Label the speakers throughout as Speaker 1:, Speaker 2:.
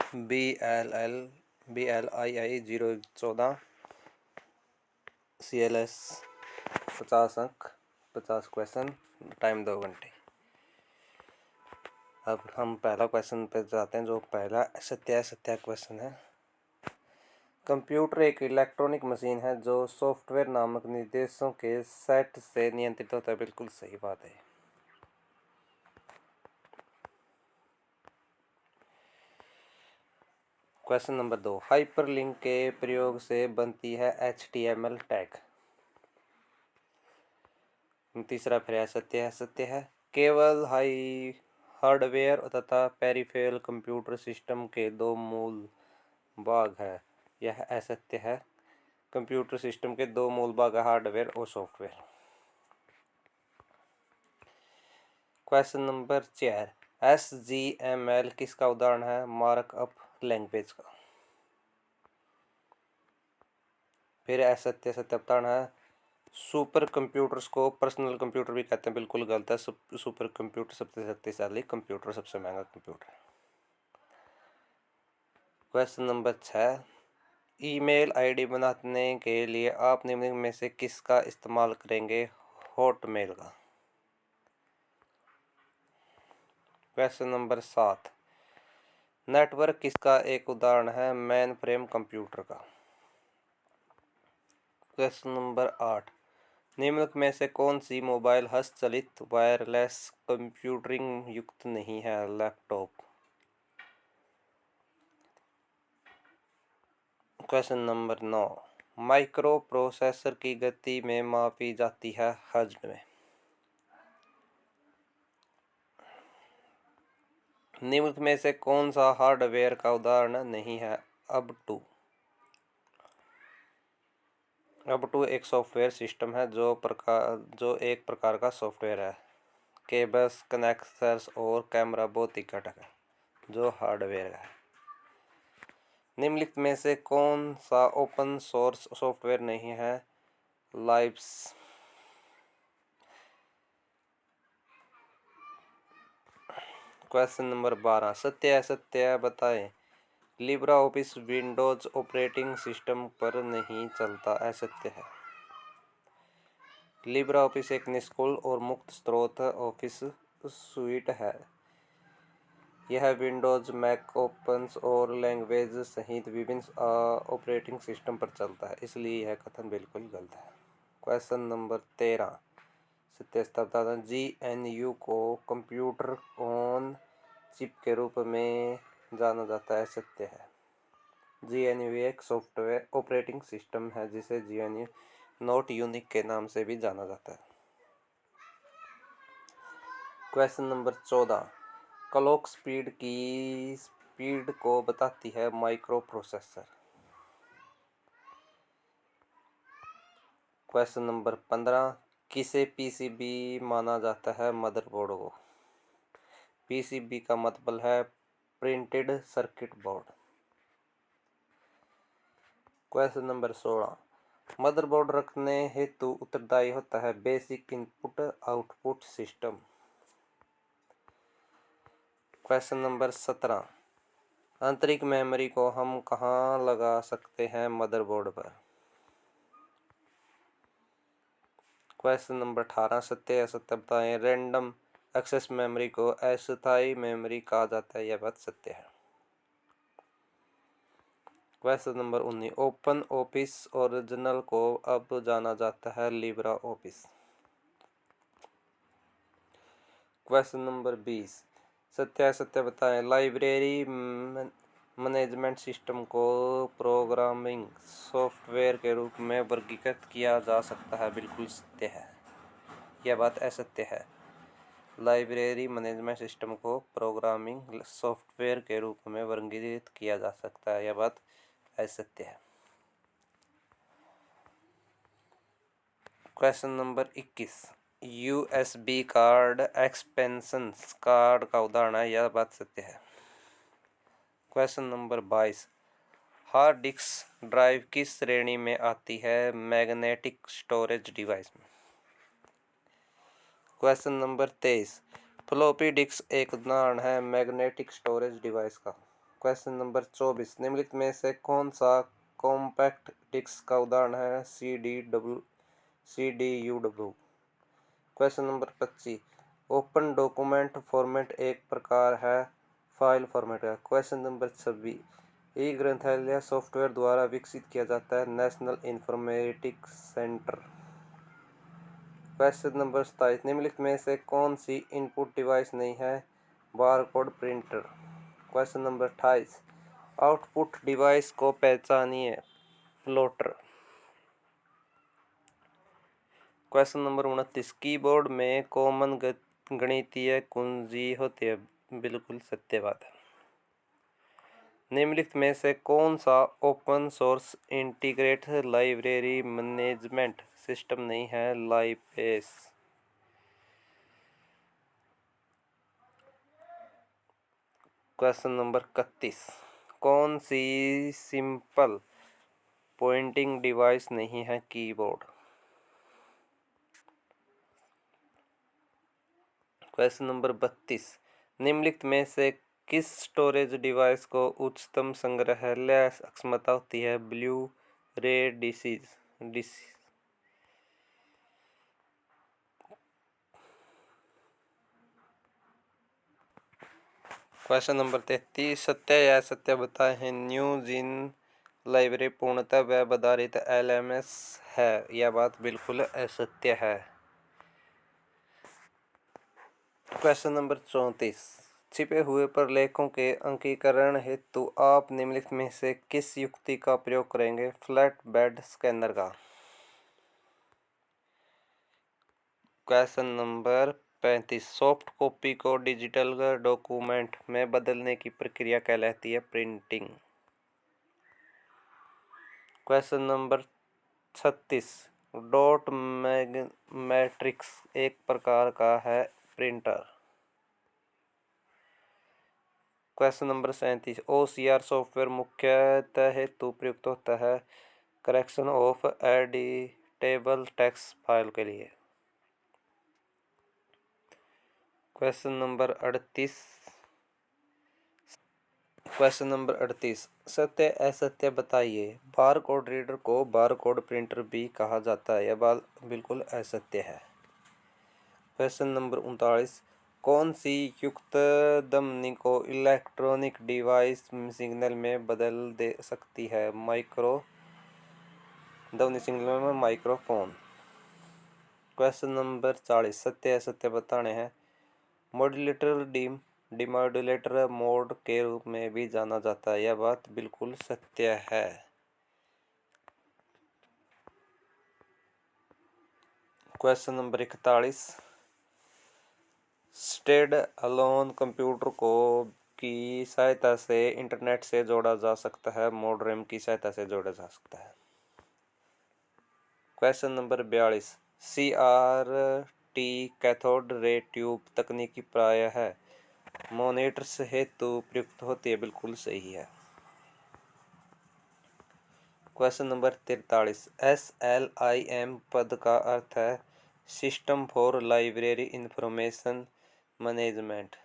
Speaker 1: BLI 0114 CLS 50 अंक 50 question, time 2 घंटे। अब हम पहला क्वेश्चन पे जाते हैं, जो पहला सत्या क्वेश्चन है। कंप्यूटर एक इलेक्ट्रॉनिक मशीन है जो सॉफ्टवेयर नामक निर्देशों के सेट से नियंत्रित होता है। बिल्कुल सही बात है। क्वेश्चन नंबर 2, हाइपरलिंक के प्रयोग से बनती है HTML टैग। तीसरा फिर सत्य है। केवल हार्डवेयर तथा पेरिफेरल कंप्यूटर सिस्टम के दो मूल भाग है। यह असत्य है। कंप्यूटर सिस्टम के दो मूल भाग है, हार्डवेयर और सॉफ्टवेयर। क्वेश्चन नंबर 4, HTML किसका उदाहरण है? मार्कअप लैंग्वेज का। फिर असत्य उदाहरण है। सुपर कंप्यूटर्स को पर्सनल कंप्यूटर भी कहते हैं। बिल्कुल गलत है। सुपर कंप्यूटर सबसे शक्तिशाली कंप्यूटर, सबसे महंगा computer. Question number 6, email ID बनाने के लिए आप निम्न में से किसका इस्तेमाल करेंगे? हॉटमेल का। क्वेश्चन नंबर 7, नेटवर्क किसका एक उदाहरण है? मेन फ्रेम कंप्यूटर का। क्वेश्चन नंबर 8, निम्न में से कौन सी मोबाइल हस्तचलित वायरलेस कंप्यूटिंग युक्त नहीं है? Laptop. Question number 9, micro processor की गति में मापी जाती है हर्ट्ज में। निम्न में से कौन सा हार्डवेयर का उदाहरण नहीं है? ubuntu एक सॉफ्टवेयर सिस्टम है जो एक प्रकार का सॉफ्टवेयर है। केबल्स, कनेक्टर्स और कैमरा भौतिक घटक है जो हार्डवेयर है। निम्नलिखित में से कौन सा ओपन सोर्स सॉफ्टवेयर नहीं है? लाइब्स। क्वेश्चन नंबर 12, सत्य बताएं। Libra office Windows operating system पर नहीं चलता। असत्य है। लिब्रा ऑफिस एक निःशुल्क और मुक्त स्रोत ऑफिस सूट है। यह विंडोज, मैक ओएस और लैंग्वेज सहित विभिन्न ऑपरेटिंग सिस्टम पर चलता है, इसलिए यह कथन बिल्कुल गलत है। क्वेश्चन नंबर 13, सत्य GNU को कंप्यूटर ऑन चिप के रूप में जाना जाता है। सत्य है। GNU एक सॉफ्टवेयर ऑपरेटिंग सिस्टम है जिसे GNU नॉट यूनिक के नाम से भी जाना जाता है। क्वेश्चन नंबर 14, क्लॉक स्पीड की स्पीड को बताती है माइक्रो प्रोसेसर। क्वेश्चन नंबर 15, किसे PCB माना जाता है? मदरबोर्ड को। PCB का मतलब है printed circuit board. Question number 16, motherboard रखने हेतु उत्तरदायी होता है basic input output system. Question number 17, आंतरिक मेमोरी को हम कहाँ लगा सकते हैं? मदरबोर्ड पर। क्वेश्चन नंबर 18, सत्य बताएं। रैंडम एक्सेस मेमोरी को अस्थायी मेमोरी कहा जाता है। यह बात सत्य है। Question number 19, open office original को अब जाना जाता है लिब्रा ऑफिस। क्वेश्चन नंबर 20, सत्य बताएं। लाइब्रेरी मैनेजमेंट सिस्टम को प्रोग्रामिंग सॉफ्टवेयर के रूप में वर्गीकृत किया जा सकता है। बिल्कुल सत्य है। यह बात असत्य है। लाइब्रेरी मैनेजमेंट सिस्टम को प्रोग्रामिंग सॉफ्टवेयर के रूप में वर्गीकृत किया जा सकता है। यह बात असत्य है। Question number 21, USB card expansion card का उदाहरण है। यह बात सत्य है। Question number 22, hard disk drive किस श्रेणी में आती है? मैग्नेटिक स्टोरेज डिवाइस में। क्वेश्चन नंबर 23, फ्लॉपी डिस्क एक उदाहरण है मैग्नेटिक स्टोरेज डिवाइस का। क्वेश्चन नंबर 24, निम्नलिखित में से कौन सा कॉम्पैक्ट डिस्क का उदाहरण है? C D U W. Question number 25, open document format एक प्रकार है फाइल फॉर्मेट का। Question number 26, e Granthalaya software द्वारा विकसित किया जाता है National Informatics Centre. Question number 27, निम्नलिखित में से कौन सी इनपुट डिवाइस नहीं है? Barcode printer. Question number 28, output device को पहचानिए। प्लॉटर। क्वेश्चन नंबर 29, कीबोर्ड में कॉमन गणितीय कुंजी होती है। बिल्कुल सत्य बात है। निम्नलिखित में से कौन सा open source integrated library management system नहीं है? लाइपेस। क्वेश्चन नंबर 31, कौन सी सिंपल पॉइंटिंग डिवाइस नहीं है? कीबोर्ड। क्वेश्चन नंबर 32, निम्नलिखित में से किस स्टोरेज डिवाइस को उच्चतम संग्रहणीय क्षमता होती है? ब्लू रे डिस्क। क्वेश्चन नंबर 33, सत्य या सत्य बताएं है न्यूजीन लाइब्रेरी पूर्णतः वेब आधारित LMS है। यह बात बिल्कुल असत्य है। क्वेश्चन नंबर 34, छिपे हुए प्रलेखों के अंकीकरण हेतु आप निम्नलिखित में से किस युक्ति का प्रयोग करेंगे? फ्लैट बेड स्कैनर का। क्वेश्चन नंबर 35, सॉफ्ट कॉपी को डिजिटल डॉक्यूमेंट में बदलने की प्रक्रिया कहलाती है printing. Question number 36, dot matrix एक प्रकार का है printer. Question number 37, OCR software मुख्यतः हेतु प्रयुक्त होता है correction of editable text file के लिए। क्वेश्चन नंबर 38, सत्य असत्य बताइए। बारकोड रीडर को बारकोड प्रिंटर भी कहा जाता है। यह बात बिल्कुल असत्य है। क्वेश्चन नंबर 39, कौन सी युक्त धमनी को इलेक्ट्रॉनिक डिवाइस सिग्नल में बदल दे सकती है? ध्वनि सिग्नल में माइक्रोफोन। क्वेश्चन नंबर 40, सत्य असत्य बताने हैं। मॉड्यूलेटर डिमॉड्यूलेटर मोड के रूप में भी जाना जाता है। यह बात बिल्कुल सत्य है। Question number 41, stand alone computer को की सहायता से इंटरनेट से जोड़ा जा सकता है। मॉडेम की सहायता से जोड़ा जा सकता है। Question number 42, CRT cathode ray tube तकनीकी प्रायः है मॉनिटर्स हेतु प्रयुक्त होती है। बिल्कुल सही है। क्वेश्चन नंबर 43, SLIM पद का अर्थ है system for library information management.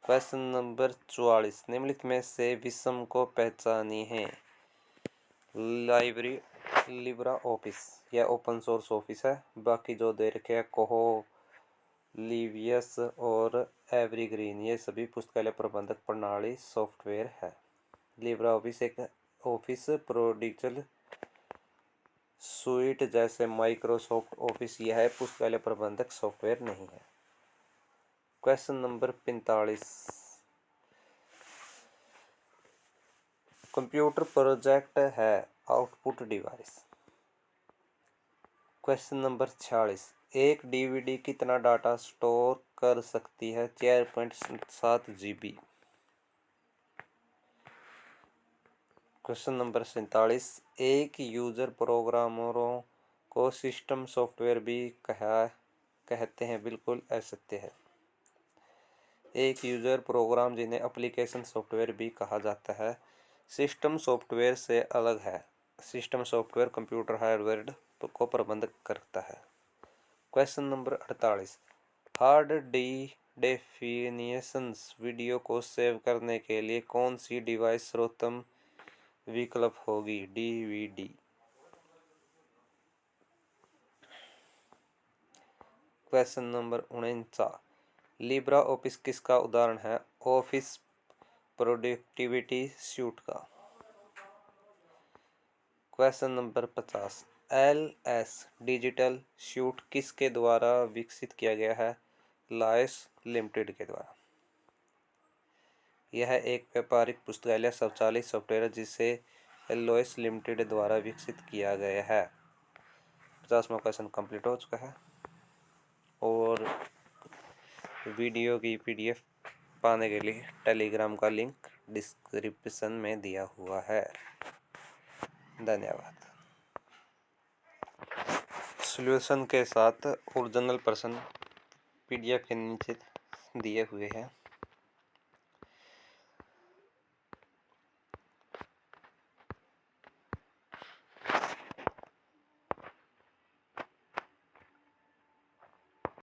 Speaker 1: Question number 44, निम्नलिखित में से विषम को पहचानी है। लाइब्रेरी लिब्रा ऑफिस यह ओपन सोर्स ऑफिस है। बाकी जो दे रखे हैं कोहो लिवियस और एवरीग्रीन ये सभी पुस्तकालय प्रबंधक प्रणाली सॉफ्टवेयर है। लिब्रा ऑफिस एक ऑफिस प्रोडिक्शल सुइट जैसे माइक्रोसॉफ्ट ऑफिस यह है पुस्तकालय प्रबंधक सॉफ्टवेयर नहीं है। क्वेश्चन नंबर 45, कंप्यूटर प्रोजेक्ट है आउटपुट डिवाइस। क्वेश्चन नंबर 46, एक DVD कितना डाटा स्टोर कर सकती है? 4.7 GB। क्वेश्चन नंबर 47, एक यूजर प्रोग्रामरों को सिस्टम सॉफ्टवेयर भी कहते हैं। बिल्कुल असत्य है। एक यूजर प्रोग्राम जिन्हें एप्लीकेशन सॉफ्टवेयर भी कहा जाता है सिस्टम सॉफ्टवेयर से अलग है। सिस्टम सॉफ्टवेयर कंप्यूटर हार्डवेयर को प्रबंधित करता है। Question number 48, hard definitions. Video को सेव करने के लिए कौन सी डिवाइस सर्वोत्तम विकल्प होगी? DVD. Question number 49। Libra office किसका उदाहरण है? ऑफिस प्रोडक्टिविटी सूट का। Question number 50। LS digital suit किसके द्वारा विकसित किया गया है? लॉयस लिमिटेड के द्वारा। यह एक व्यापारिक पुस्तकालय स्वचालित सॉफ्टवेयर है जिसे लॉयस लिमिटेड द्वारा विकसित किया गया है। 50वां क्वेश्चन कंप्लीट हो चुका है और वीडियो की PDF पाने के लिए टेलीग्राम का लिंक डिस्क्रिप्शन में दिया हुआ है। धन्यवाद। सॉल्यूशन के साथ ओरिजिनल प्रश्न PDF के नीचे दिए हुए हैं।